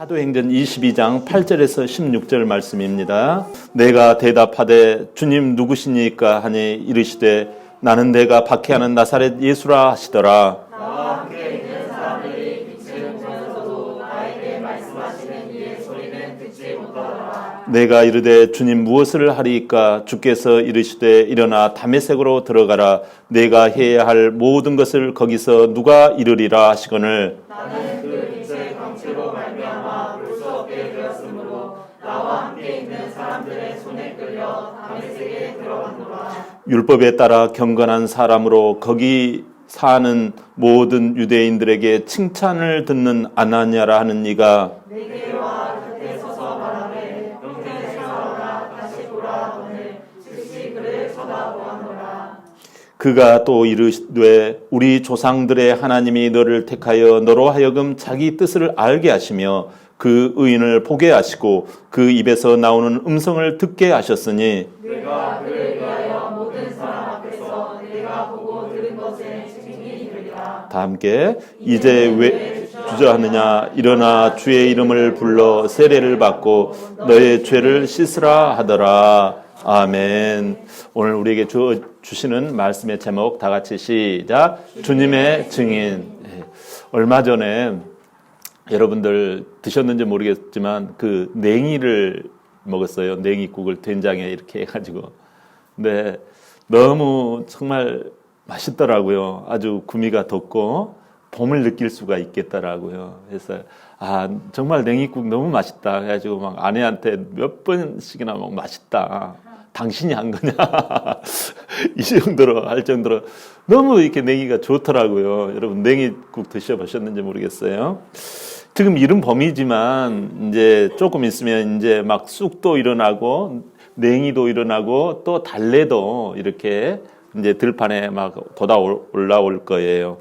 사도행전 22장 8절에서 16절 말씀입니다. 내가 대답하되 주님 누구시니까 하니 이르시되 나는 내가 박해하는 나사렛 예수라 하시더라. 나와 함께 있는 사람들이 빛을 보면서도 나에게 말씀하시는 이의 소리는 듣지 못하더라. 내가 이르되 주님 무엇을 하리이까? 주께서 이르시되 일어나 다메섹으로 들어가라. 내가 해야 할 모든 것을 거기서 누가 이루리라 하시거늘 나는 그 빛의 광채로 말미암아 볼 수 없게 되었으므로 나와 함께 있는 사람들의 손에 끌려 다메섹에 들어가노라. 율법에 따라 경건한 사람으로 거기 사는 모든 유대인들에게 칭찬을 듣는 아나니아라 하는 이가 내게 와 곁에 서서 말하되 평생 생활하라 다시 돌아오늘 즉시 그를 쳐다보았노라. 그가 또 이르되 우리 조상들의 하나님이 너를 택하여 너로 하여금 자기 뜻을 알게 하시며 그 의인을 보게 하시고 그 입에서 나오는 음성을 듣게 하셨으니 내가 그를 위하여 모든 사람 앞에서 내가 보고 들은 것에 증인이 이르리라. 다 함께 이제 왜 주저하느냐 일어나 주의 이름을 불러 세례를 받고 너의 죄를 씻으라 하더라. 아멘. 오늘 우리에게 주시는 말씀의 제목 다 같이 시작. 주님의 증인. 얼마 전에 여러분들 드셨는지 모르겠지만 그 냉이를 먹었어요. 냉이국을 된장에 이렇게 해가지고. 근데 너무 정말 맛있더라고요. 아주 구미가 돋고 봄을 느낄 수가 있겠더라고요. 그래서 정말 냉이국 너무 맛있다 해가지고 막 아내한테 몇 번씩이나 막 맛있다. 당신이 한 거냐? 이 정도로 할 정도로 너무 이렇게 냉이가 좋더라고요. 여러분 냉이국 드셔보셨는지 모르겠어요. 지금 이른 봄이지만 이제 조금 있으면 이제 막 쑥도 일어나고 냉이도 일어나고 또 달래도 이렇게 이제 들판에 막 돋아 올라올 거예요.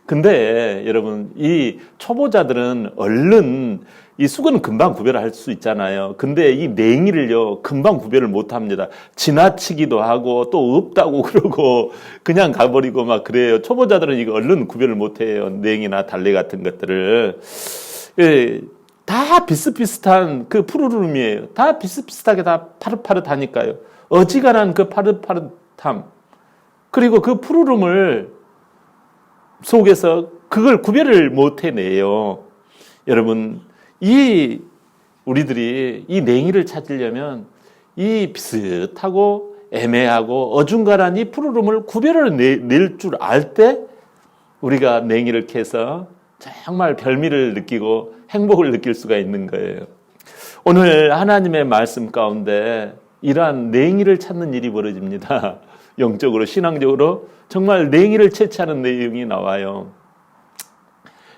근데 여러분 이 초보자들은 얼른 이 쑥은 금방 구별할 수 있잖아요. 근데 이 냉이를요 금방 구별을 못 합니다. 지나치기도 하고 또 없다고 그러고 그냥 가버리고 막 그래요. 초보자들은 이거 얼른 구별을 못 해요. 냉이나 달래 같은 것들을. 예, 다 비슷비슷한 그 푸르름이에요. 다 비슷비슷하게 다 파릇파릇하니까요. 어지간한 그 파릇파릇함 그리고 그 푸르름을 속에서 그걸 구별을 못 해내요. 여러분 우리들이 이 냉이를 찾으려면 이 비슷하고 애매하고 어중간한 이 푸르름을 구별을 낼 줄 알 때 우리가 냉이를 캐서 정말 별미를 느끼고 행복을 느낄 수가 있는 거예요. 오늘 하나님의 말씀 가운데 이러한 냉이를 찾는 일이 벌어집니다. 영적으로 신앙적으로 정말 냉이를 채취하는 내용이 나와요.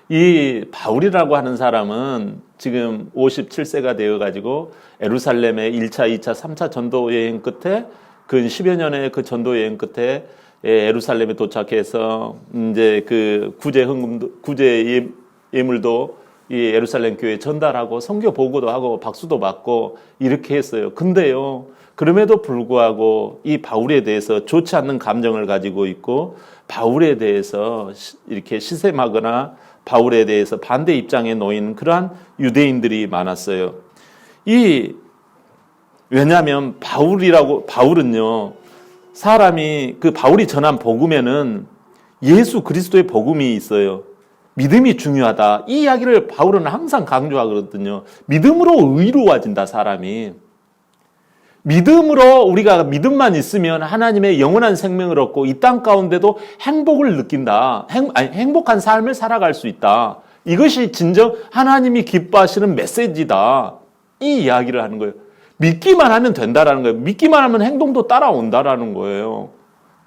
이 바울이라고 하는 사람은 지금 57세가 되어가지고 예루살렘의 1차, 2차, 3차 전도 여행 끝에 근 10여 년의 그 전도 여행 끝에 예루살렘에 도착해서 이제 그 구제 예물도 이 예루살렘 교회에 전달하고 선교 보고도 하고 박수도 받고 이렇게 했어요. 근데요, 그럼에도 불구하고 이 바울에 대해서 좋지 않는 감정을 가지고 있고 바울에 대해서 이렇게 시샘하거나 바울에 대해서 반대 입장에 놓인 그러한 유대인들이 많았어요. 왜냐하면 바울은요, 사람이 그 바울이 전한 복음에는 예수 그리스도의 복음이 있어요. 믿음이 중요하다. 이 이야기를 바울은 항상 강조하거든요. 믿음으로 의로워진다, 사람이. 믿음으로 우리가 믿음만 있으면 하나님의 영원한 생명을 얻고 이 땅 가운데도 행복을 느낀다. 행복한 삶을 살아갈 수 있다. 이것이 진정 하나님이 기뻐하시는 메시지다. 이 이야기를 하는 거예요. 믿기만 하면 된다라는 거예요. 믿기만 하면 행동도 따라온다라는 거예요.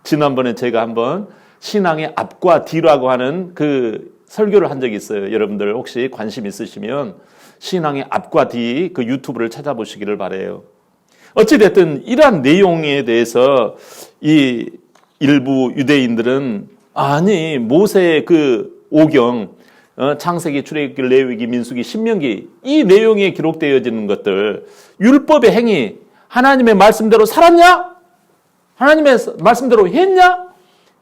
지난번에 제가 한번 신앙의 앞과 뒤라고 하는 그 설교를 한 적이 있어요. 여러분들 혹시 관심 있으시면 신앙의 앞과 뒤 그 유튜브를 찾아보시기를 바라요. 어찌됐든 이러한 내용에 대해서 이 일부 유대인들은 모세의 그 오경, 창세기, 출애굽기, 레위기, 민수기, 신명기 이 내용에 기록되어지는 것들, 율법의 행위, 하나님의 말씀대로 살았냐? 하나님의 말씀대로 했냐?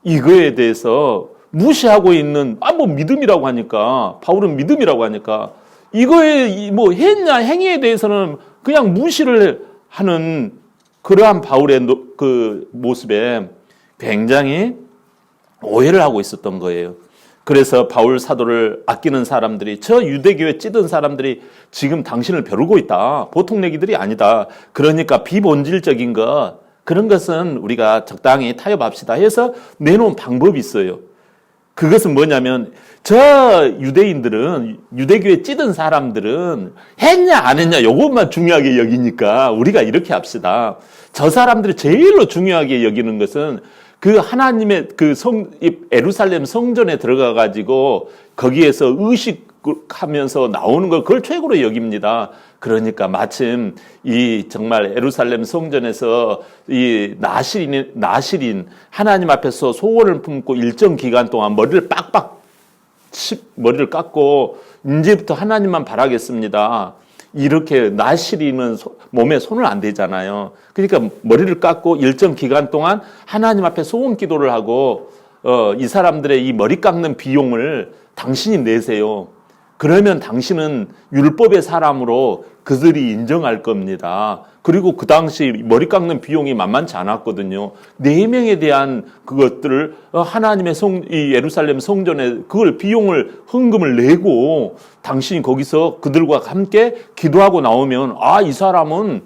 이거에 대해서 무시하고 있는 믿음이라고 하니까, 바울은 믿음이라고 하니까 이거에 뭐 했냐 행위에 대해서는 그냥 무시를 하는 그러한 바울의 그 모습에 굉장히 오해를 하고 있었던 거예요. 그래서 바울 사도를 아끼는 사람들이, 저 유대교에 찌든 사람들이 지금 당신을 벼르고 있다. 보통 얘기들이 아니다. 그러니까 비본질적인 것, 그런 것은 우리가 적당히 타협합시다 해서 내놓은 방법이 있어요. 그것은 뭐냐면, 저 유대인들은, 유대교에 찌든 사람들은 했냐 안 했냐 요것만 중요하게 여기니까 우리가 이렇게 합시다. 저 사람들이 제일로 중요하게 여기는 것은 그 하나님의 그 예루살렘 성전에 들어가 가지고 거기에서 의식하면서 나오는 걸 그걸 최고로 여깁니다. 그러니까 마침 이 정말 예루살렘 성전에서 이 나실인 하나님 앞에서 소원을 품고 일정 기간 동안 머리를 머리를 깎고 이제부터 하나님만 바라겠습니다. 이렇게 나실인은 몸에 손을 안 대잖아요. 그러니까 머리를 깎고 일정 기간 동안 하나님 앞에 소원 기도를 하고 이 사람들의 이 머리 깎는 비용을 당신이 내세요. 그러면 당신은 율법의 사람으로 그들이 인정할 겁니다. 그리고 그 당시 머리 깎는 비용이 만만치 않았거든요. 4명에 대한 그것들을 하나님의 이 예루살렘 성전에 그걸 비용을 헌금을 내고 당신이 거기서 그들과 함께 기도하고 나오면 이 사람은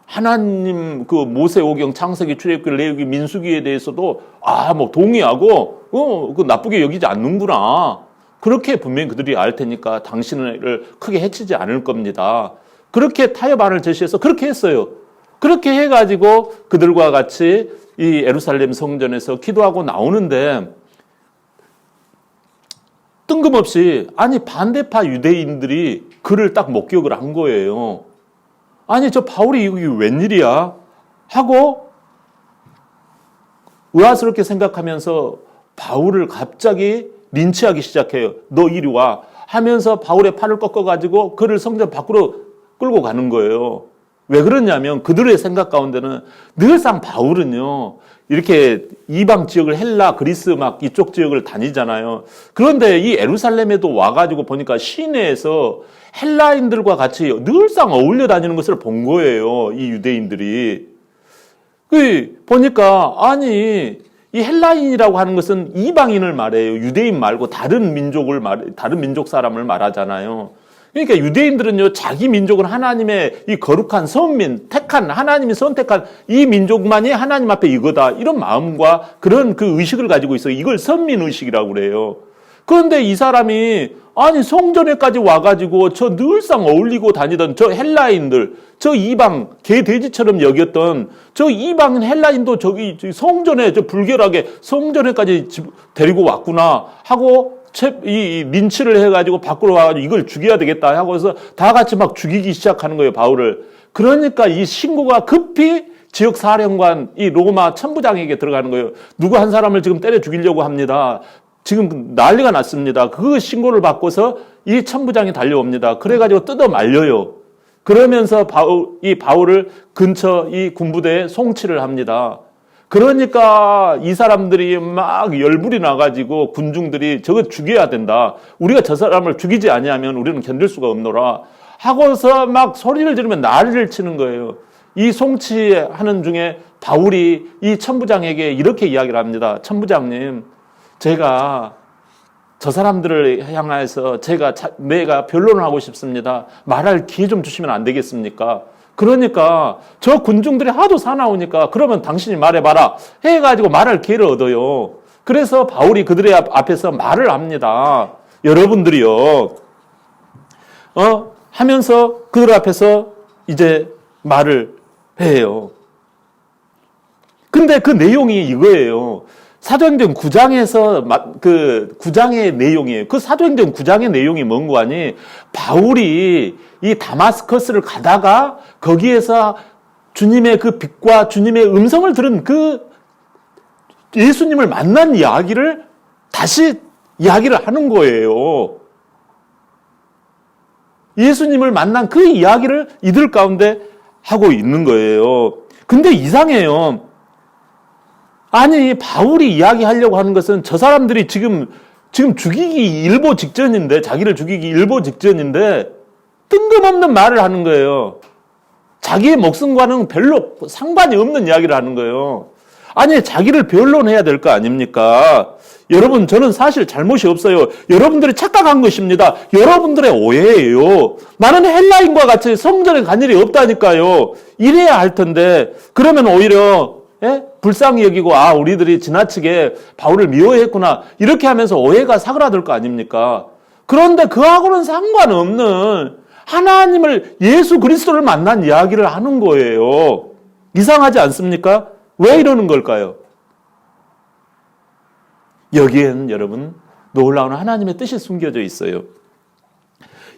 하나님 그 모세오경 창세기 출애굽기 레위기 민수기에 대해서도 뭐 동의하고 그 나쁘게 여기지 않는구나. 그렇게 분명히 그들이 알 테니까 당신을 크게 해치지 않을 겁니다. 그렇게 타협안을 제시해서 그렇게 했어요. 그렇게 해가지고 그들과 같이 이 예루살렘 성전에서 기도하고 나오는데 뜬금없이 반대파 유대인들이 그를 딱 목격을 한 거예요. 저 바울이 여기 웬일이야? 하고 의아스럽게 생각하면서 바울을 갑자기 린치하기 시작해요. 너 이리 와 하면서 바울의 팔을 꺾어가지고 그를 성전 밖으로 끌고 가는 거예요. 왜 그러냐면 그들의 생각 가운데는 늘상 바울은요 이렇게 이방 지역을 헬라, 그리스 막 이쪽 지역을 다니잖아요. 그런데 이 예루살렘에도 와가지고 보니까 시내에서 헬라인들과 같이 늘상 어울려 다니는 것을 본 거예요. 이 유대인들이. 보니까 이 헬라인이라고 하는 것은 이방인을 말해요. 유대인 말고 다른 민족 사람을 말하잖아요. 그러니까 유대인들은요, 자기 민족은 하나님의 이 거룩한 선민, 하나님이 선택한 이 민족만이 하나님 앞에 이거다. 이런 마음과 그런 그 의식을 가지고 있어요. 이걸 선민의식이라고 그래요. 그런데 이 사람이 성전에까지 와가지고 저 늘상 어울리고 다니던 저 헬라인들, 저 이방 개돼지처럼 여겼던 저 이방 헬라인도 저기 성전에 저 불결하게 성전에까지 데리고 왔구나 하고 이 린치를 해가지고 밖으로 와가지고 이걸 죽여야 되겠다 하고서 다 같이 막 죽이기 시작하는 거예요, 바울을. 그러니까 이 신고가 급히 지역 사령관 이 로마 천부장에게 들어가는 거예요. 누구 한 사람을 지금 때려 죽이려고 합니다. 지금 난리가 났습니다. 그 신고를 받고서 이 천부장이 달려옵니다. 그래가지고 뜯어 말려요. 그러면서 바울을 근처 이 군부대에 송치를 합니다. 그러니까 이 사람들이 막 열불이 나가지고 군중들이 저거 죽여야 된다. 우리가 저 사람을 죽이지 아니하면 우리는 견딜 수가 없노라. 하고서 막 소리를 지르면 난리를 치는 거예요. 이 송치하는 중에 바울이 이 천부장에게 이렇게 이야기를 합니다. 천부장님, 제가 저 사람들을 향해서 내가 변론을 하고 싶습니다. 말할 기회 좀 주시면 안 되겠습니까? 그러니까 저 군중들이 하도 사나우니까 그러면 당신이 말해봐라 해가지고 말할 기회를 얻어요. 그래서 바울이 그들의 앞에서 말을 합니다. 여러분들이요, 하면서 그들 앞에서 이제 말을 해요. 근데 그 내용이 이거예요. 사도행전 9장에서 그 9장의 내용이에요. 그 사도행전 9장의 내용이 뭔고 하니 바울이 이 다마스커스를 가다가 거기에서 주님의 그 빛과 주님의 음성을 들은 그 예수님을 만난 이야기를 다시 이야기를 하는 거예요. 예수님을 만난 그 이야기를 이들 가운데 하고 있는 거예요. 근데 이상해요. 바울이 이야기하려고 하는 것은 저 사람들이 지금 지금 죽이기 일보 직전인데, 자기를 죽이기 일보 직전인데 뜬금없는 말을 하는 거예요. 자기의 목숨과는 별로 상관이 없는 이야기를 하는 거예요. 아니, 자기를 변론해야 될 거 아닙니까? 여러분, 저는 사실 잘못이 없어요. 여러분들이 착각한 것입니다. 여러분들의 오해예요. 나는 헬라인과 같이 성전에 간 일이 없다니까요. 이래야 할 텐데, 그러면 오히려 불쌍히 여기고, 우리들이 지나치게 바울을 미워했구나, 이렇게 하면서 오해가 사그라들 거 아닙니까? 그런데 그하고는 상관없는 하나님을, 예수 그리스도를 만난 이야기를 하는 거예요. 이상하지 않습니까? 왜 이러는 걸까요? 여기에는 여러분, 놀라운 하나님의 뜻이 숨겨져 있어요.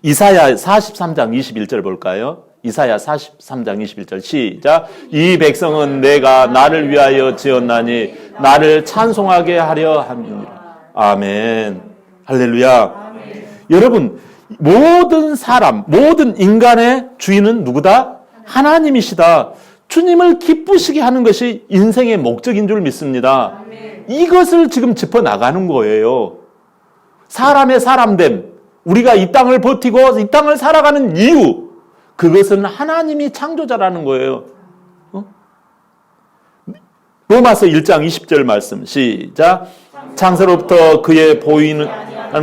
이사야 43장 21절 볼까요? 이사야 43장 21절 시작. 이 백성은 내가 나를 위하여 지었나니 나를 찬송하게 하려 함이니라. 아멘. 할렐루야. 아멘. 여러분, 모든 사람, 모든 인간의 주인은 누구다? 하나님이시다. 주님을 기쁘시게 하는 것이 인생의 목적인 줄 믿습니다. 아멘. 이것을 지금 짚어나가는 거예요. 사람의 사람됨, 우리가 이 땅을 버티고 이 땅을 살아가는 이유, 그것은 하나님이 창조자라는 거예요. 로마서 1장 20절 말씀 시작. 창세로부터 그의 보이는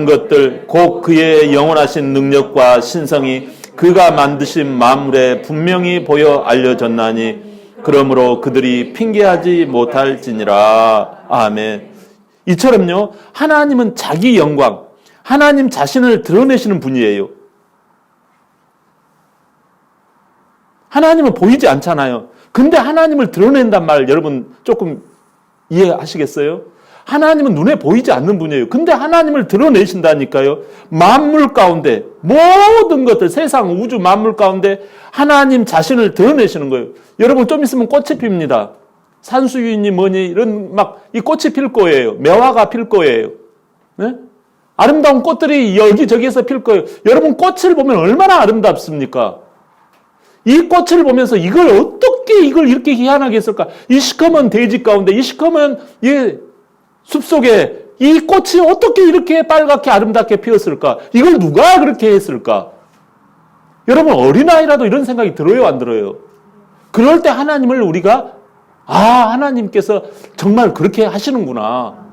것들 곧 그의 영원하신 능력과 신성이 그가 만드신 만물에 분명히 보여 알려졌나니 그러므로 그들이 핑계하지 못할지니라. 아멘. 이처럼요, 하나님은 자기 영광, 하나님 자신을 드러내시는 분이에요. 하나님은 보이지 않잖아요. 근데 하나님을 드러낸단 말 여러분 조금 이해하시겠어요? 하나님은 눈에 보이지 않는 분이에요. 근데 하나님을 드러내신다니까요. 만물 가운데, 모든 것들, 세상 우주 만물 가운데 하나님 자신을 드러내시는 거예요. 여러분 좀 있으면 꽃이 핍니다. 산수유인이 뭐니 이런 막 이 꽃이 필 거예요. 매화가 필 거예요. 네? 아름다운 꽃들이 여기저기에서 필 거예요. 여러분 꽃을 보면 얼마나 아름답습니까? 이 꽃을 보면서 이걸 어떻게 이걸 이렇게 희한하게 했을까? 이 시커먼 대지 가운데, 이 시커먼 숲속에 이 꽃이 어떻게 이렇게 빨갛게 아름답게 피었을까? 이걸 누가 그렇게 했을까? 여러분 어린아이라도 이런 생각이 들어요, 안 들어요? 그럴 때 하나님을 우리가 하나님께서 정말 그렇게 하시는구나.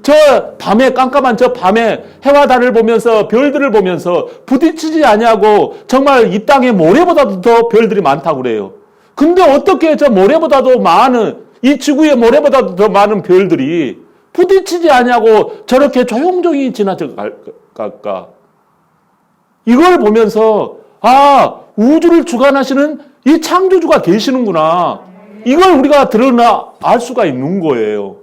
저 밤에 깜깜한 저 밤에 해와 달을 보면서 별들을 보면서 부딪히지 아니하고 정말 이 땅에 모래보다도 더 별들이 많다고 그래요. 근데 어떻게 저 모래보다도 많은 이 지구의 모래보다도 더 많은 별들이 부딪히지 아니하고 저렇게 조용조용히 지나쳐 갈까? 이걸 보면서 우주를 주관하시는 이 창조주가 계시는구나. 이걸 우리가 드러나 알 수가 있는 거예요.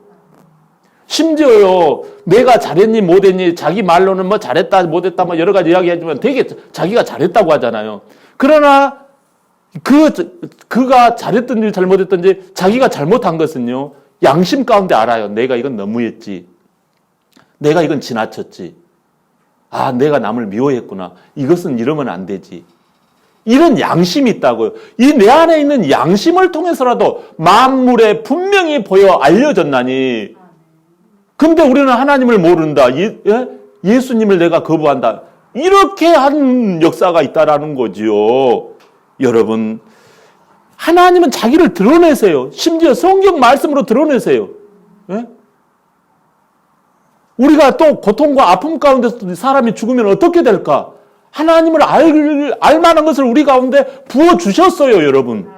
심지어요, 내가 잘했니 못했니 자기 말로는 뭐 잘했다 못했다 뭐 여러 가지 이야기하지만 되게 자기가 잘했다고 하잖아요. 그러나 그가 잘했든지 잘못했든지 자기가 잘못한 것은요, 양심 가운데 알아요. 내가 이건 너무했지. 내가 이건 지나쳤지. 내가 남을 미워했구나. 이것은 이러면 안 되지. 이런 양심이 있다고요. 이 내 안에 있는 양심을 통해서라도 만물에 분명히 보여 알려졌나니. 근데 우리는 하나님을 모른다. 예수님을 내가 거부한다. 이렇게 한 역사가 있다라는 거지요. 여러분, 하나님은 자기를 드러내세요. 심지어 성경 말씀으로 드러내세요. 우리가 또 고통과 아픔 가운데서 사람이 죽으면 어떻게 될까? 하나님을 알 만한 것을 우리 가운데 부어주셨어요, 여러분.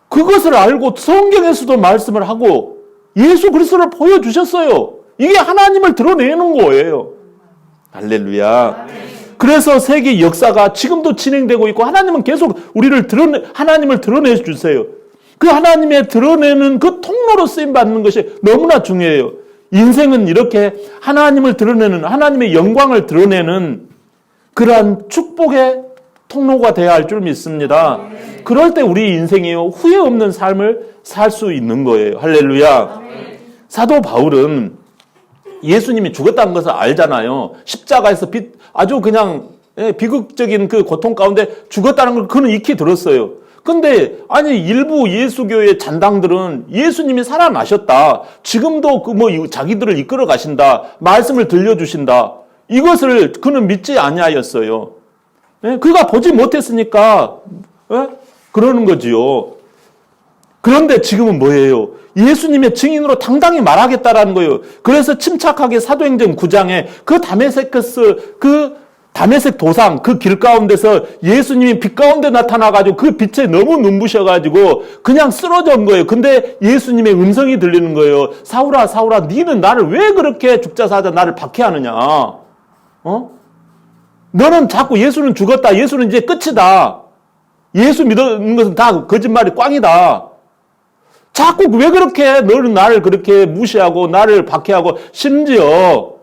그것을 알고 성경에서도 말씀을 하고 예수 그리스도를 보여주셨어요. 이게 하나님을 드러내는 거예요. 할렐루야. 그래서 세계 역사가 지금도 진행되고 있고 하나님은 계속 하나님을 드러내 주세요. 그 하나님의 드러내는 그 통로로 쓰임받는 것이 너무나 중요해요. 인생은 이렇게 하나님을 드러내는, 하나님의 영광을 드러내는 그러한 축복의 통로가 되어야 할 줄 믿습니다. 그럴 때 우리 인생이요, 후회 없는 삶을 살 수 있는 거예요. 할렐루야. 사도 바울은 예수님이 죽었다는 것을 알잖아요. 십자가에서 아주 그냥 비극적인 그 고통 가운데 죽었다는 걸 그는 익히 들었어요. 근데 아니 일부 예수교의 잔당들은 예수님이 살아나셨다. 지금도 자기들을 이끌어 가신다. 말씀을 들려주신다. 이것을 그는 믿지 아니하였어요. 예? 그가 보지 못했으니까 예? 그러는 거지요. 그런데 지금은 뭐예요? 예수님의 증인으로 당당히 말하겠다라는 거예요. 그래서 침착하게 사도행전 9장에 그 다메섹 도상 그 길 가운데서 예수님이 빛 가운데 나타나가지고 그 빛에 너무 눈부셔가지고 그냥 쓰러진 거예요. 근데 예수님의 음성이 들리는 거예요. 사울아, 사울아, 너는 나를 왜 그렇게 죽자 사자 나를 박해하느냐? 너는 자꾸 예수는 죽었다. 예수는 이제 끝이다. 예수 믿는 것은 다 거짓말이 꽝이다. 자꾸 왜 그렇게 너는 나를 그렇게 무시하고 나를 박해하고 심지어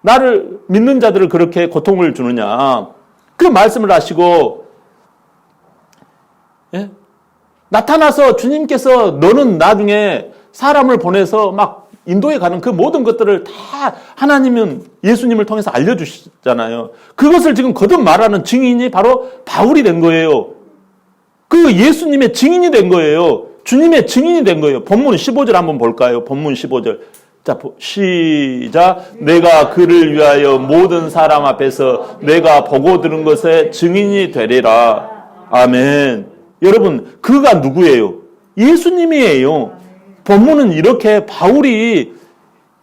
나를 믿는 자들을 그렇게 고통을 주느냐. 그 말씀을 하시고 예? 나타나서 주님께서 너는 나중에 사람을 보내서 막 인도에 가는 그 모든 것들을 다 하나님은 예수님을 통해서 알려주시잖아요. 그것을 지금 거듭 말하는 증인이 바로 바울이 된 거예요. 그 예수님의 증인이 된 거예요. 주님의 증인이 된 거예요. 본문 15절 한번 볼까요? 본문 15절. 자, 시작. 내가 그를 위하여 모든 사람 앞에서 내가 보고 들은 것에 증인이 되리라. 아멘. 여러분, 그가 누구예요? 예수님이에요. 본문은 이렇게 바울이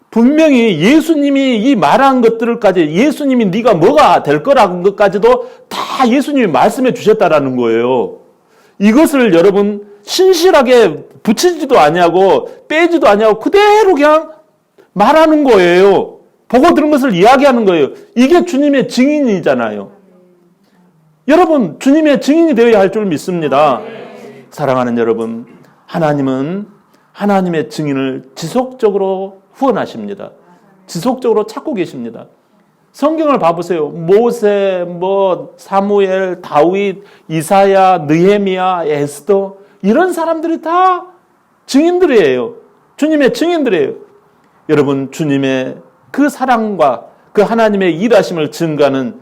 분명히 예수님이 이 말한 것들까지 예수님이 네가 뭐가 될 거라는 것까지도 다 예수님이 말씀해 주셨다라는 거예요. 이것을 여러분 신실하게 붙이지도 아니하고 빼지도 아니하고 그대로 그냥 말하는 거예요. 보고 들은 것을 이야기하는 거예요. 이게 주님의 증인이잖아요. 여러분, 주님의 증인이 되어야 할 줄 믿습니다. 사랑하는 여러분, 하나님은 하나님의 증인을 지속적으로 후원하십니다. 지속적으로 찾고 계십니다. 성경을 봐보세요. 모세, 사무엘, 다윗, 이사야, 느헤미야, 에스더 이런 사람들이 다 증인들이에요. 주님의 증인들이에요. 여러분, 주님의 그 사랑과 그 하나님의 일하심을 증거하는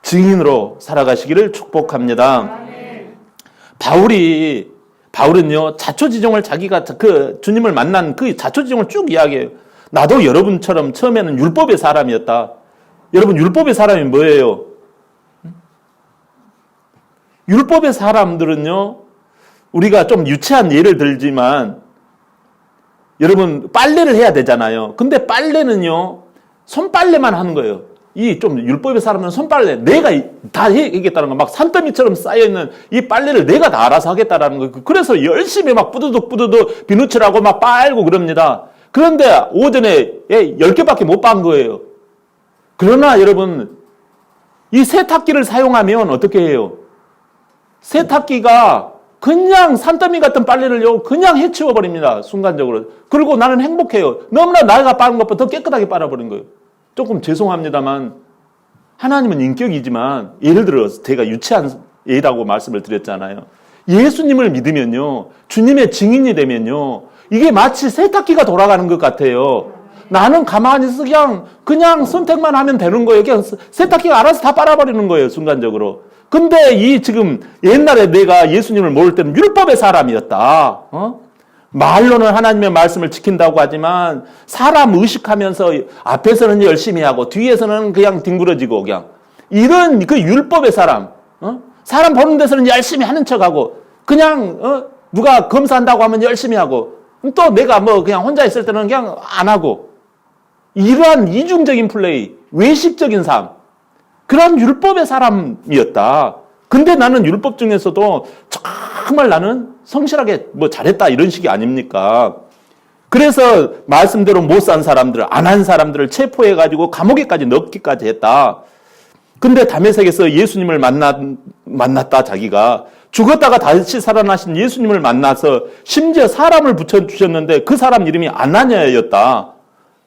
증인으로 살아가시기를 축복합니다. 바울은요, 자초지종을 자기가 그 주님을 만난 그 자초지종을 쭉 이야기해요. 나도 여러분처럼 처음에는 율법의 사람이었다. 여러분, 율법의 사람이 뭐예요? 율법의 사람들은요, 우리가 좀 유치한 예를 들지만, 여러분, 빨래를 해야 되잖아요. 근데 빨래는요, 손빨래만 하는 거예요. 이 좀 율법의 사람은 손빨래, 내가 다 해야겠다는 거, 막 산더미처럼 쌓여있는 이 빨래를 내가 다 알아서 하겠다라는 거. 그래서 열심히 막 뿌두둑 비누칠하고 막 빨고 그럽니다. 그런데 오전에 10개밖에 못 빤 거예요. 그러나 여러분, 이 세탁기를 사용하면 어떻게 해요? 세탁기가 그냥 산더미 같은 빨래를요, 그냥 해치워버립니다. 순간적으로. 그리고 나는 행복해요. 너무나 내가 빠른 것보다 더 깨끗하게 빨아버린 거예요. 조금 죄송합니다만, 하나님은 인격이지만, 예를 들어서 제가 유치한 예라고 말씀을 드렸잖아요. 예수님을 믿으면요, 주님의 증인이 되면요, 이게 마치 세탁기가 돌아가는 것 같아요. 나는 가만히 있어 그냥 선택만 하면 되는 거예요. 그냥 세탁기가 알아서 다 빨아버리는 거예요, 순간적으로. 근데 이 지금 옛날에 내가 예수님을 모를 때는 율법의 사람이었다. 말로는 하나님의 말씀을 지킨다고 하지만 사람 의식하면서 앞에서는 열심히 하고 뒤에서는 그냥 뒹굴어지고 그냥 이런 그 율법의 사람, 사람 보는 데서는 열심히 하는 척하고 그냥 누가 검사한다고 하면 열심히 하고 또 내가 그냥 혼자 있을 때는 그냥 안 하고 이러한 이중적인 플레이, 외식적인 삶, 그런 율법의 사람이었다. 근데 나는 율법 중에서도 정말 나는 성실하게 잘했다 이런 식이 아닙니까? 그래서 말씀대로 못 산 사람들, 안 한 사람들을 체포해가지고 감옥에까지 넣기까지 했다. 근데 다메섹에서 예수님을 만났다 자기가. 죽었다가 다시 살아나신 예수님을 만나서 심지어 사람을 붙여주셨는데 그 사람 이름이 아나니아였다.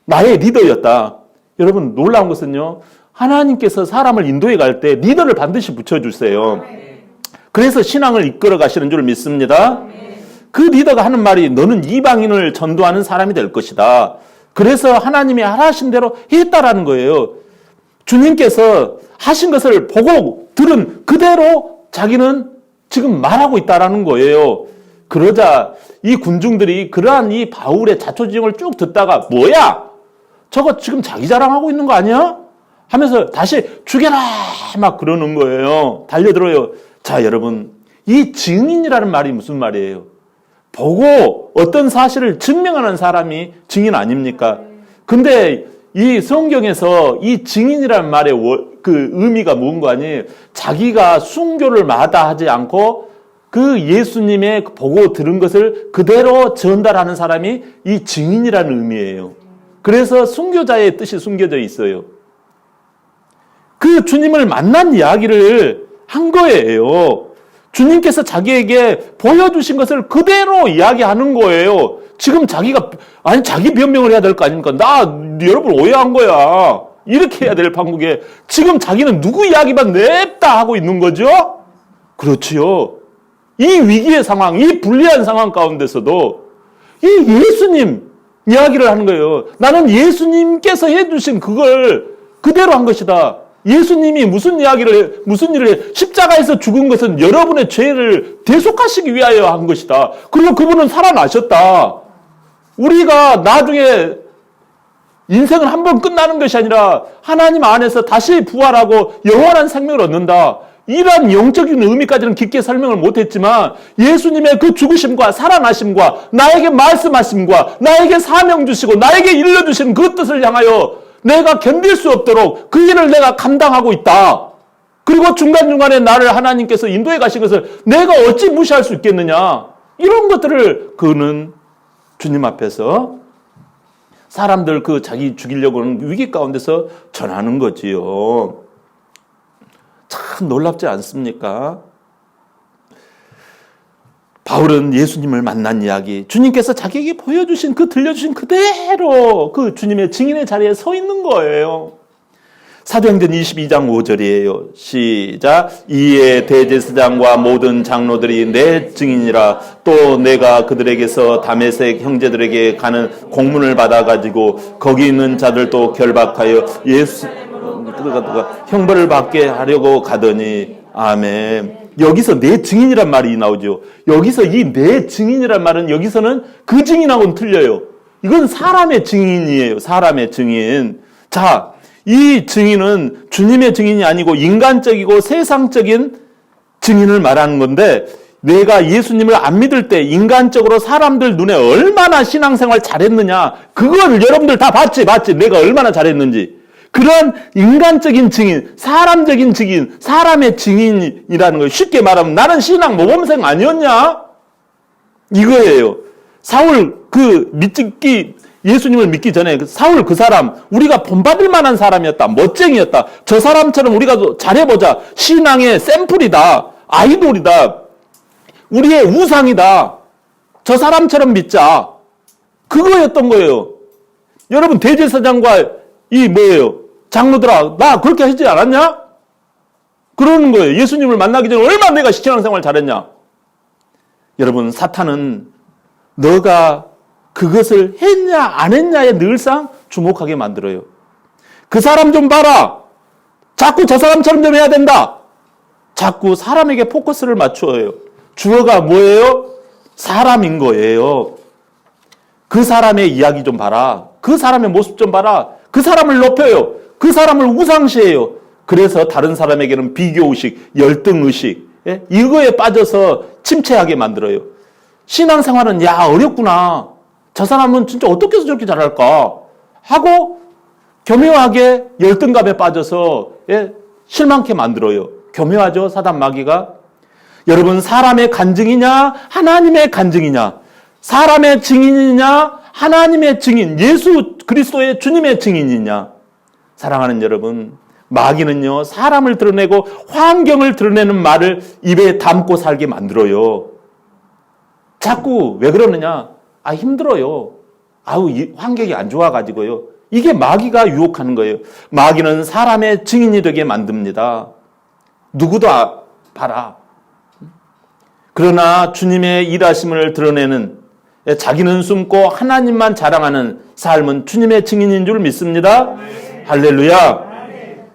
나의 리더였다. 여러분 놀라운 것은요. 하나님께서 사람을 인도해 갈 때 리더를 반드시 붙여주세요. 그래서 신앙을 이끌어 가시는 줄 믿습니다. 그 리더가 하는 말이 너는 이방인을 전도하는 사람이 될 것이다. 그래서 하나님이 하신 대로 했다라는 거예요. 주님께서 하신 것을 보고 들은 그대로 자기는 지금 말하고 있다라는 거예요. 그러자 이 군중들이 그러한 이 바울의 자초지종을 쭉 듣다가 뭐야? 저거 지금 자기 자랑하고 있는 거 아니야? 하면서 다시 죽여라 막 그러는 거예요. 달려들어요. 자, 여러분, 이 증인이라는 말이 무슨 말이에요? 보고 어떤 사실을 증명하는 사람이 증인 아닙니까? 근데 이 성경에서 이 증인이라는 말의 그 의미가 뭔가 아니, 자기가 순교를 마다하지 않고 그 예수님의 보고 들은 것을 그대로 전달하는 사람이 이 증인이라는 의미예요. 그래서 순교자의 뜻이 숨겨져 있어요. 그 주님을 만난 이야기를 한 거예요. 주님께서 자기에게 보여주신 것을 그대로 이야기하는 거예요. 지금 자기가, 아니, 자기 변명을 해야 될 거 아닙니까? 여러분 오해한 거야. 이렇게 해야 될 판국에 지금 자기는 누구 이야기만 냅다 하고 있는 거죠? 그렇지요. 이 위기의 상황, 이 불리한 상황 가운데서도 이 예수님 이야기를 하는 거예요. 나는 예수님께서 해주신 그걸 그대로 한 것이다. 예수님이 무슨 일을 해? 십자가에서 죽은 것은 여러분의 죄를 대속하시기 위하여 한 것이다. 그리고 그분은 살아나셨다. 우리가 나중에 인생은 한 번 끝나는 것이 아니라 하나님 안에서 다시 부활하고 영원한 생명을 얻는다. 이런 영적인 의미까지는 깊게 설명을 못했지만 예수님의 그 죽으심과 살아나심과 나에게 말씀하심과 나에게 사명 주시고 나에게 일러주신 그 뜻을 향하여 내가 견딜 수 없도록 그 일을 내가 감당하고 있다. 그리고 중간중간에 나를 하나님께서 인도해 가신 것을 내가 어찌 무시할 수 있겠느냐. 이런 것들을 그는 주님 앞에서 사람들 그 자기 죽이려고 하는 위기 가운데서 전하는 거지요. 참 놀랍지 않습니까? 바울은 예수님을 만난 이야기, 주님께서 자기에게 보여주신 들려주신 그대로 그 주님의 증인의 자리에 서 있는 거예요. 사도행전 22장 5절이에요. 시작. 이에 대제사장과 모든 장로들이 내 증인이라. 또 내가 그들에게서 다메섹 형제들에게 가는 공문을 받아가지고 거기 있는 자들도 결박하여 예수 형벌을 받게 하려고 가더니. 아멘. 여기서 내 증인이란 말이 나오죠. 여기서 이 내 증인이란 말은 여기서는 그 증인하고는 틀려요. 이건 사람의 증인이에요. 사람의 증인. 자, 이 증인은 주님의 증인이 아니고 인간적이고 세상적인 증인을 말하는 건데, 내가 예수님을 안 믿을 때 인간적으로 사람들 눈에 얼마나 신앙생활 잘했느냐, 그걸 여러분들 다 봤지. 내가 얼마나 잘했는지. 그런 인간적인 증인, 사람적인 증인, 사람의 증인이라는 거예요. 쉽게 말하면 나는 신앙 모범생 아니었냐? 이거예요. 사울 예수님을 믿기 전에 사울 그 사람, 우리가 본받을 만한 사람이었다. 멋쟁이였다. 저 사람처럼 우리가 잘해보자. 신앙의 샘플이다. 아이돌이다. 우리의 우상이다. 저 사람처럼 믿자. 그거였던 거예요. 여러분, 대제사장과 장로들아, 나 그렇게 하지 않았냐? 그러는 거예요. 예수님을 만나기 전에 얼마나 내가 신앙생활 잘했냐? 여러분, 사탄은 너가 그것을 했냐 안 했냐에 늘상 주목하게 만들어요. 그 사람 좀 봐라. 자꾸 저 사람처럼 좀 해야 된다. 자꾸 사람에게 포커스를 맞춰요. 주어가 뭐예요? 사람인 거예요. 그 사람의 이야기 좀 봐라. 그 사람의 모습 좀 봐라. 그 사람을 높여요. 그 사람을 우상시해요. 그래서 다른 사람에게는 비교의식, 열등의식, 이거에 빠져서 침체하게 만들어요. 신앙생활은 어렵구나. 저 사람은 진짜 어떻게 해서 저렇게 잘할까? 하고 교묘하게 열등감에 빠져서 실망케 만들어요. 교묘하죠, 사단 마귀가. 여러분, 사람의 간증이냐 하나님의 간증이냐, 사람의 증인이냐 하나님의 증인, 예수 그리스도의 주님의 증인이냐. 사랑하는 여러분, 마귀는요, 사람을 드러내고 환경을 드러내는 말을 입에 담고 살게 만들어요. 자꾸 왜 그러느냐? 힘들어요. 환경이 안 좋아가지고요. 이게 마귀가 유혹하는 거예요. 마귀는 사람의 증인이 되게 만듭니다. 누구도 봐라. 그러나 주님의 일하심을 드러내는, 자기는 숨고 하나님만 자랑하는 삶은 주님의 증인인 줄 믿습니다. 할렐루야.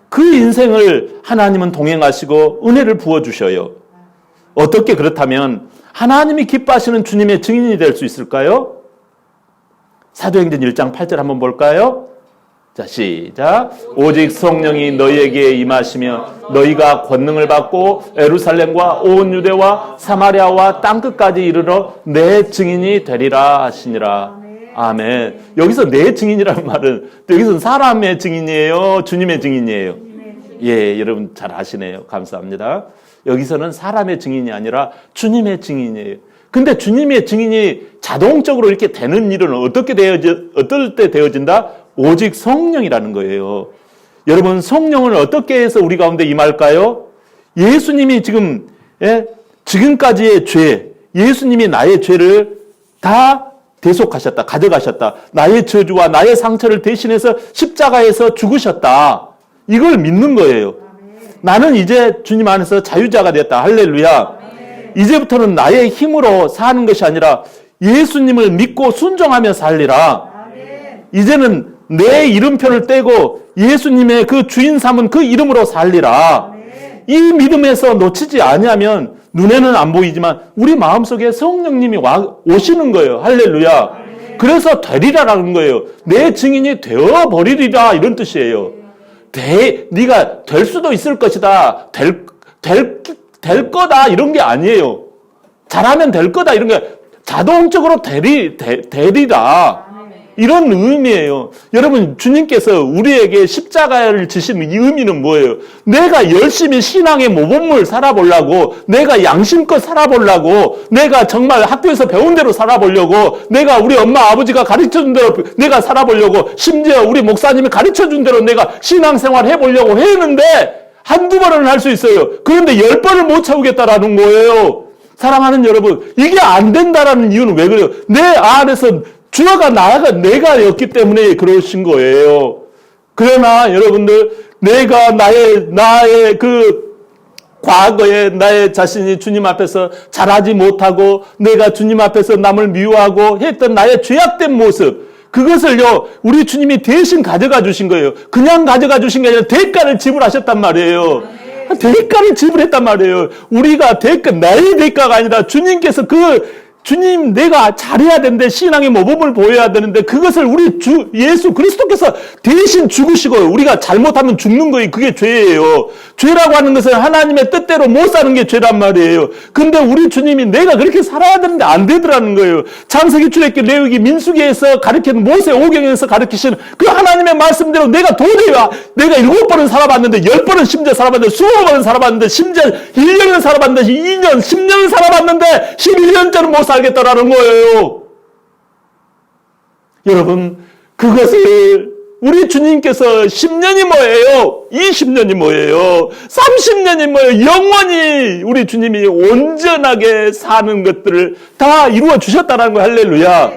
그 인생을 하나님은 동행하시고 은혜를 부어주셔요. 어떻게 그렇다면 하나님이 기뻐하시는 주님의 증인이 될 수 있을까요? 사도행전 1장 8절 한번 볼까요? 자, 시작. 오직 성령이 너희에게 임하시며 너희가 권능을 받고 예루살렘과 온 유대와 사마리아와 땅끝까지 이르러 내 증인이 되리라 하시니라. 아멘. 여기서 내 증인이라는 말은 여기서는 사람의 증인이에요? 주님의 증인이에요? 예, 여러분 잘 아시네요. 감사합니다. 여기서는 사람의 증인이 아니라 주님의 증인이에요. 근데 주님의 증인이 자동적으로 이렇게 되는 일은 어떨 때 되어진다? 오직 성령이라는 거예요. 여러분, 성령을 어떻게 해서 우리 가운데 임할까요? 예수님이 지금까지의 죄, 예수님이 나의 죄를 다 대속하셨다, 가져가셨다. 나의 저주와 나의 상처를 대신해서 십자가에서 죽으셨다. 이걸 믿는 거예요. 나는 이제 주님 안에서 자유자가 되었다. 할렐루야. 이제부터는 나의 힘으로 사는 것이 아니라 예수님을 믿고 순종하며 살리라. 이제는 내 이름표를 떼고 예수님의 그 주인 삼은 그 이름으로 살리라. 이 믿음에서 놓치지 아니하면 눈에는 안 보이지만 우리 마음속에 성령님이 오시는 거예요. 할렐루야. 그래서 되리라라는 거예요. 내 증인이 되어버리리라 이런 뜻이에요. 네가 될 수도 있을 것이다. 될 거다 이런 게 아니에요. 잘하면 될 거다 이런 게 자동적으로 되리라. 이런 의미예요. 여러분, 주님께서 우리에게 십자가를 지신 이 의미는 뭐예요? 내가 열심히 신앙의 모범을 살아보려고, 내가 양심껏 살아보려고, 내가 정말 학교에서 배운 대로 살아보려고, 내가 우리 엄마 아버지가 가르쳐준 대로 내가 살아보려고, 심지어 우리 목사님이 가르쳐준 대로 내가 신앙생활 해보려고 했는데 한두 번은 할 수 있어요. 그런데 10번을 못 채우겠다라는 거예요. 사랑하는 여러분, 이게 안 된다라는 이유는 왜 그래요? 내 안에서 주어가 내가였기 때문에 그러신 거예요. 그러나 여러분들, 내가 나의 과거에 나의 자신이 주님 앞에서 잘하지 못하고 내가 주님 앞에서 남을 미워하고 했던 나의 죄악된 모습, 그것을요, 우리 주님이 대신 가져가 주신 거예요. 그냥 가져가 주신 게 아니라 대가를 지불하셨단 말이에요. 대가를 지불했단 말이에요. 우리가 나의 대가가 아니라 주님께서 주님, 내가 잘해야 되는데, 신앙의 모범을 보여야 되는데, 그것을 우리 예수 그리스도께서 대신 죽으시고, 우리가 잘못하면 죽는 거예요. 그게 죄예요. 죄라고 하는 것은 하나님의 뜻대로 못 사는 게 죄란 말이에요. 근데 우리 주님이 내가 그렇게 살아야 되는데 안 되더라는 거예요. 창세기, 출애굽기, 레위기, 민수기에서 가르치는 모세 오경에서 가르치시는 그 하나님의 말씀대로 내가 도저히 내가 7번은 살아봤는데, 10번은 심지어 살아봤는데, 20번은 살아봤는데, 심지어 1년은 살아봤는데, 2년, 10년은 살아봤는데, 11년째는 못 살겠다라는 거예요. 여러분, 그것을 우리 주님께서 10년이 뭐예요? 20년이 뭐예요? 30년이 뭐예요? 영원히 우리 주님이 온전하게 사는 것들을 다 이루어 주셨다는 거예요. 할렐루야.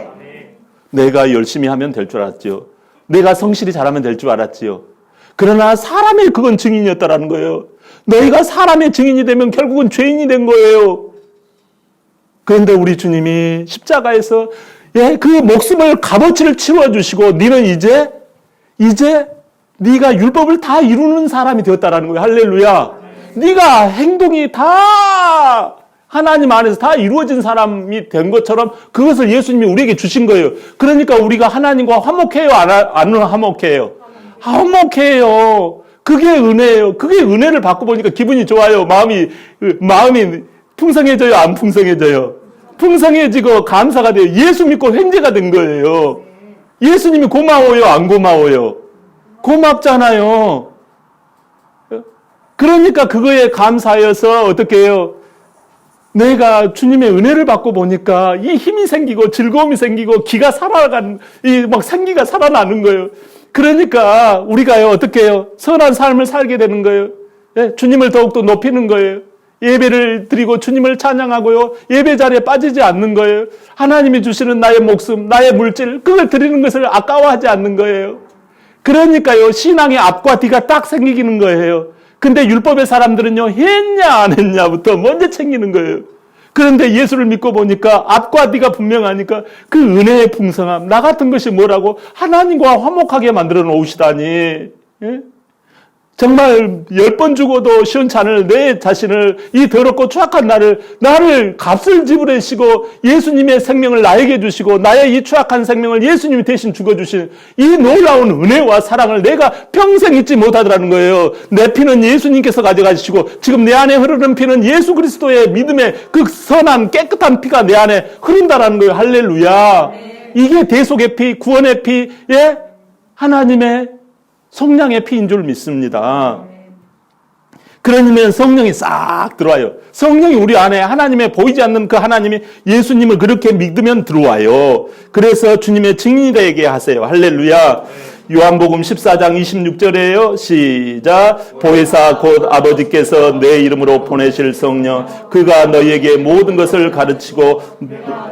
내가 열심히 하면 될 줄 알았지요. 내가 성실히 잘하면 될 줄 알았지요. 그러나 사람의 그건 증인이었다라는 거예요. 너희가 사람의 증인이 되면 결국은 죄인이 된 거예요. 그런데 우리 주님이 십자가에서 그 목숨을 값어치를 치워주시고 너는 이제 네가 율법을 다 이루는 사람이 되었다라는 거예요. 할렐루야. 네가 행동이 다 하나님 안에서 다 이루어진 사람이 된 것처럼 그것을 예수님이 우리에게 주신 거예요. 그러니까 우리가 하나님과 화목해요? 안 화목해요? 화목해요. 그게 은혜예요. 그게 은혜를 받고 보니까 기분이 좋아요. 마음이 풍성해져요? 안 풍성해져요? 풍성해지고 감사가 돼요. 예수 믿고 횡재가 된 거예요. 예수님이 고마워요? 안 고마워요? 고맙잖아요. 그러니까 그거에 감사하여서 어떻게 해요? 내가 주님의 은혜를 받고 보니까 이 힘이 생기고 즐거움이 생기고 기가 생기가 살아나는 거예요. 그러니까 우리가요, 어떻게 해요? 선한 삶을 살게 되는 거예요. 주님을 더욱더 높이는 거예요. 예배를 드리고 주님을 찬양하고요. 예배 자리에 빠지지 않는 거예요. 하나님이 주시는 나의 목숨, 나의 물질, 그걸 드리는 것을 아까워하지 않는 거예요. 그러니까요, 신앙의 앞과 뒤가 딱 생기는 거예요. 근데 율법의 사람들은요, 했냐 안 했냐부터 먼저 챙기는 거예요. 그런데 예수를 믿고 보니까 앞과 뒤가 분명하니까 그 은혜의 풍성함, 나 같은 것이 뭐라고? 하나님과 화목하게 만들어 놓으시다니. 예? 정말 10번 죽어도 시원치 않을 내 자신을, 이 더럽고 추악한 나를 값을 지불하시고 예수님의 생명을 나에게 주시고 나의 이 추악한 생명을 예수님이 대신 죽어주신 이 놀라운 은혜와 사랑을 내가 평생 잊지 못하더라는 거예요. 내 피는 예수님께서 가져가시고 지금 내 안에 흐르는 피는 예수 그리스도의 믿음의 그 선한 깨끗한 피가 내 안에 흐른다라는 거예요. 할렐루야. 이게 대속의 피, 구원의 피, 예? 하나님의 성령의 피인 줄 믿습니다. 그러면 성령이 싹 들어와요. 성령이 우리 안에 하나님의 보이지 않는 그 하나님이 예수님을 그렇게 믿으면 들어와요. 그래서 주님의 증인이 되게 하세요. 할렐루야. 요한복음 14장 26절에요. 시작. 보혜사 곧 아버지께서 내 이름으로 보내실 성령 그가 너희에게 모든 것을 가르치고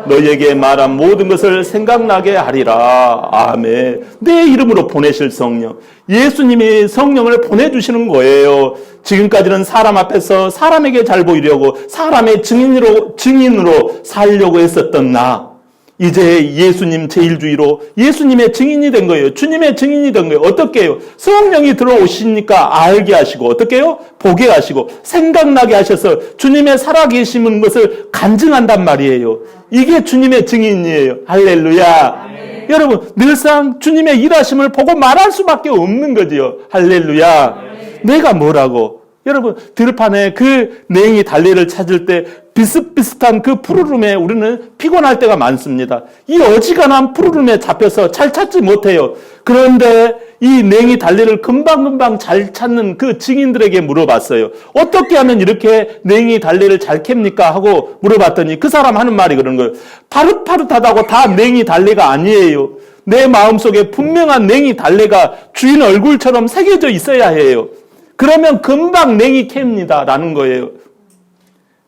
너희에게 말한 모든 것을 생각나게 하리라. 아멘. 내 이름으로 보내실 성령. 예수님이 성령을 보내주시는 거예요. 지금까지는 사람 앞에서 사람에게 잘 보이려고 사람의 증인으로 살려고 했었던 나. 이제 예수님 제일주의로 예수님의 증인이 된 거예요. 주님의 증인이 된 거예요. 어떻게 해요? 성령이 들어오시니까 알게 하시고 어떻게 해요? 보게 하시고 생각나게 하셔서 주님의 살아계시는 것을 간증한단 말이에요. 이게 주님의 증인이에요. 할렐루야. 네. 여러분 늘상 주님의 일하심을 보고 말할 수밖에 없는 거지요. 할렐루야. 네. 내가 뭐라고? 여러분 들판에 그 냉이 달래를 찾을 때 비슷비슷한 그 푸르름에 우리는 피곤할 때가 많습니다. 이 어지간한 푸르름에 잡혀서 잘 찾지 못해요. 그런데 이 냉이 달래를 금방금방 잘 찾는 그 증인들에게 물어봤어요. 어떻게 하면 이렇게 냉이 달래를 잘 캡니까? 하고 물어봤더니 그 사람 하는 말이 그런 거예요. 파릇파릇하다고 다 냉이 달래가 아니에요. 내 마음속에 분명한 냉이 달래가 주인 얼굴처럼 새겨져 있어야 해요. 그러면 금방 냉이 캡니다. 라는 거예요.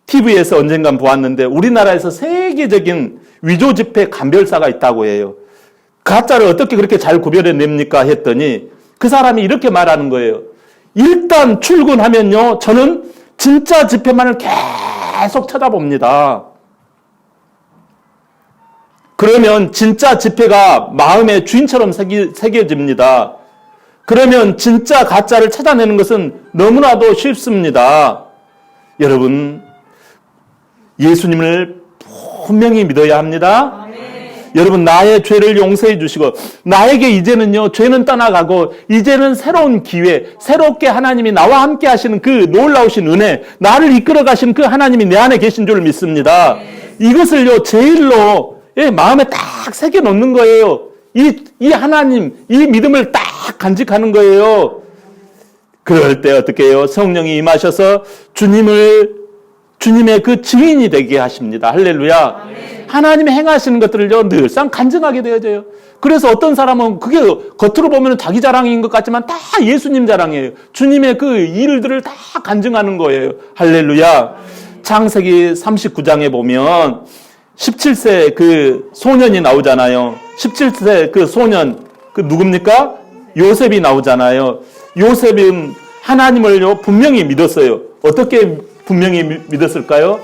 TV에서 언젠간 보았는데 우리나라에서 세계적인 위조 지폐 감별사가 있다고 해요. 가짜를 어떻게 그렇게 잘 구별해냅니까? 했더니 그 사람이 이렇게 말하는 거예요. 일단 출근하면요. 저는 진짜 지폐만을 계속 찾아봅니다. 그러면 진짜 지폐가 마음의 주인처럼 새겨집니다. 그러면 진짜 가짜를 찾아내는 것은 너무나도 쉽습니다. 여러분 예수님을 분명히 믿어야 합니다. 여러분 나의 죄를 용서해 주시고 나에게 이제는요 죄는 떠나가고 이제는 새로운 기회 새롭게 하나님이 나와 함께 하시는 그 놀라우신 은혜 나를 이끌어 가신 그 하나님이 내 안에 계신 줄 믿습니다. 이것을요 제일로 마음에 딱 새겨 놓는 거예요. 이 하나님 이 믿음을 딱 간직하는 거예요. 그럴 때 어떻게 해요? 성령이 임하셔서 주님의 그 증인이 되게 하십니다. 할렐루야. 아멘. 하나님이 행하시는 것들을요 늘상 간증하게 되어져요. 그래서 어떤 사람은 그게 겉으로 보면 자기 자랑인 것 같지만 다 예수님 자랑이에요. 주님의 그 일들을 다 간증하는 거예요. 할렐루야. 창세기 39장에 보면 17세 그 소년이 나오잖아요. 17세 그 소년 그 누굽니까? 요셉이 나오잖아요. 요셉은 하나님을요 분명히 믿었어요. 어떻게 분명히 믿었을까요?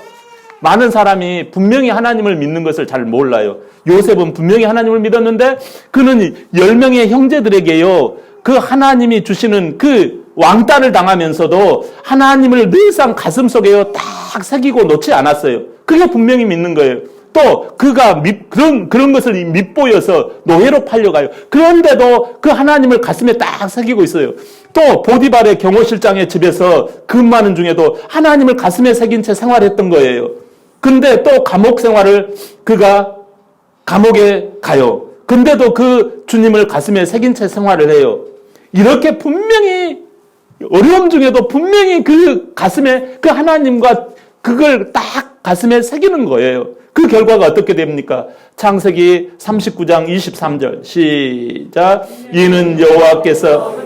많은 사람이 분명히 하나님을 믿는 것을 잘 몰라요. 요셉은 분명히 하나님을 믿었는데 그는 10명의 형제들에게요 그 하나님이 주시는 그 왕따를 당하면서도 하나님을 늘상 가슴속에요 딱 새기고 놓지 않았어요. 그게 분명히 믿는 거예요. 또 그가 그런 것을 밉보여서 노예로 팔려가요. 그런데도 그 하나님을 가슴에 딱 새기고 있어요. 또 보디발의 경호실장의 집에서 근무하는 중에도 하나님을 가슴에 새긴 채 생활했던 거예요. 근데 또 감옥 생활을 그가 감옥에 가요. 근데도 그 주님을 가슴에 새긴 채 생활을 해요. 이렇게 분명히 어려움 중에도 분명히 그 가슴에 그 하나님과 그걸 딱 가슴에 새기는 거예요. 그 결과가 어떻게 됩니까? 창세기 39장 23절 시작. 이는 여호와께서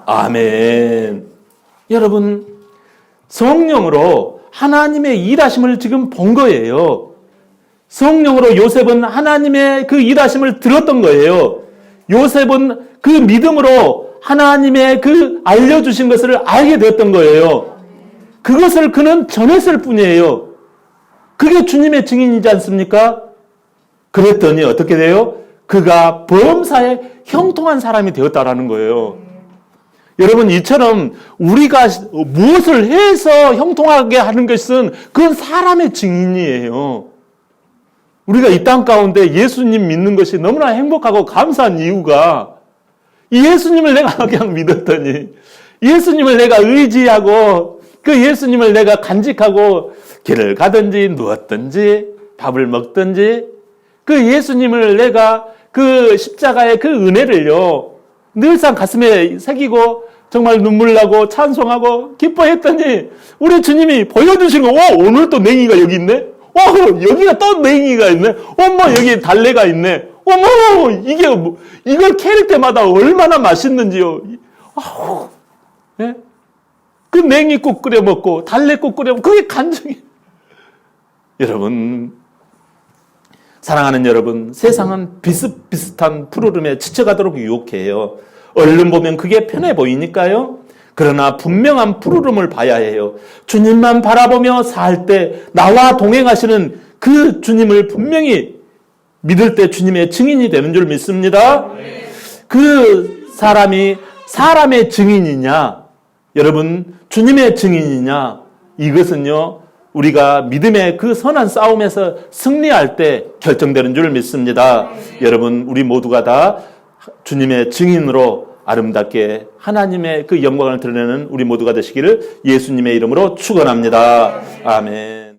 아멘. 여러분 성령으로 하나님의 일하심을 지금 본 거예요. 성령으로 요셉은 하나님의 그 일하심을 들었던 거예요. 요셉은 그 믿음으로 하나님의 그 알려주신 것을 알게 되었던 거예요. 그것을 그는 전했을 뿐이에요. 그게 주님의 증인이지 않습니까? 그랬더니 어떻게 돼요? 그가 범사에 형통한 사람이 되었다라는 거예요. 여러분, 이처럼 우리가 무엇을 해서 형통하게 하는 것은 그건 사람의 증인이에요. 우리가 이 땅 가운데 예수님 믿는 것이 너무나 행복하고 감사한 이유가 이 예수님을 내가 그냥 믿었더니 예수님을 내가 의지하고 그 예수님을 내가 간직하고 길을 가든지 누웠든지 밥을 먹든지 그 예수님을 내가 그 십자가의 그 은혜를요 늘상 가슴에 새기고 정말 눈물 나고 찬송하고 기뻐했더니 우리 주님이 보여주시는 거, 오늘 또 냉이가 여기 있네? 여기가 또 냉이가 있네? 어머, 여기 달래가 있네? 어머, 이게, 이걸 캐릴 때마다 얼마나 맛있는지요. 네? 그 냉이국 끓여 먹고, 달래국 끓여 먹고, 그게 간증이에요. 여러분, 사랑하는 여러분, 세상은 비슷비슷한 푸르름에 지쳐가도록 유혹해요. 얼른 보면 그게 편해 보이니까요. 그러나 분명한 푸르름을 봐야 해요. 주님만 바라보며 살 때 나와 동행하시는 그 주님을 분명히 믿을 때 주님의 증인이 되는 줄 믿습니다. 그 사람이 사람의 증인이냐, 여러분 주님의 증인이냐, 이것은요 우리가 믿음의 그 선한 싸움에서 승리할 때 결정되는 줄 믿습니다. 여러분, 우리 모두가 다 주님의 증인으로 아름답게 하나님의 그 영광을 드러내는 우리 모두가 되시기를 예수님의 이름으로 축원합니다. 아멘.